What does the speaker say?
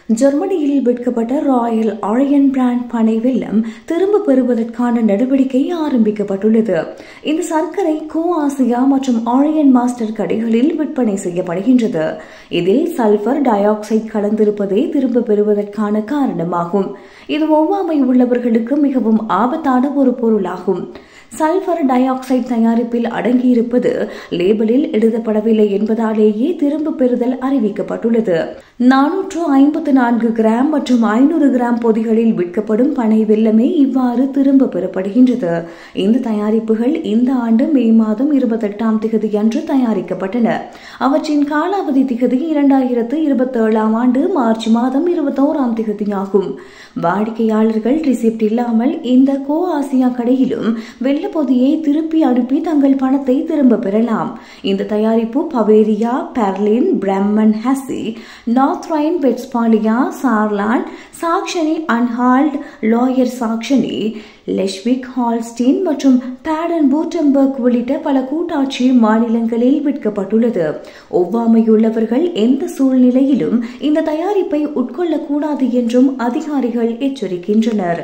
ஜெர்மனியில் விற்கப்பட்ட Royal Aryan brand பனை வெல்லம் திரும்ப பெறுவதற்கான நடவடிக்கை ஆரம்பிக்கப்பட்டுள்ளது. இந்த சர்க்கரை கோ ஆசியா மற்றும் ஆரியன் மாஸ்டர் கடைகளில் விற்பனை செய்யப்படுகின்றது. இதில் சல்பர் டை ஆக்சைடு கலந்திருப்பதே திரும்ப பெறுவதற்கான காரணமாகும். இது ஒவ்வாமை உள்ளவர்களுக்கு மிகவும் ஆபத்தான ஒரு பொருளாகும். சல்பர் டை ஆக்சைடு தயாரிப்பில் அடங்கியிருப்பது லேபிளில் எழுதப்படவில்லை என்பதாலேயே திரும்ப பெறுதல் அறிவிக்கப்பட்டுள்ளது. 454 கிராம் மற்றும் 500 கிராம் பொதிகளில் விற்கப்படும் பனை வெல்லமே இவ்வாறு திரும்ப பெறப்படுகின்றது. இந்த தயாரிப்புகள் இந்த ஆண்டு மே மாதம் 28ஆம் தேதி அன்று தயாரிக்கப்பட்டன. அவற்றின் காலாவதி திகதி 2027ஆம் ஆண்டு மார்ச் மாதம் 21ஆம் தேதி ஆகும். வாடிக்கையாளர்கள் ரிசிப்ட் இல்லாமல் இந்த கோ ஆசியா கடையிலும் வெள்ள பொதியை திருப்பி அனுப்பி தங்கள் பணத்தை திரும்ப பெறலாம். இந்த தயாரிப்பு Bavaria, Berlin, Bremen Hesse, North Rhine Westphalia, Saarland, Saxony Anhalt, Lower Saxony, Schleswig Holstein மற்றும் பேடன் பூட்டன்பர்க் உள்ளிட்ட பல கூட்டாட்சி மாநிலங்களில் விற்கப்பட்டுள்ளது. ஒவ்வாமையுள்ளவர்கள் எந்த சூழ்நிலையிலும் இந்த தயாரிப்பை உட்கொள்ளக்கூடாது என்றும் அதிகாரிகள் எச்சரிக்கின்றனர்.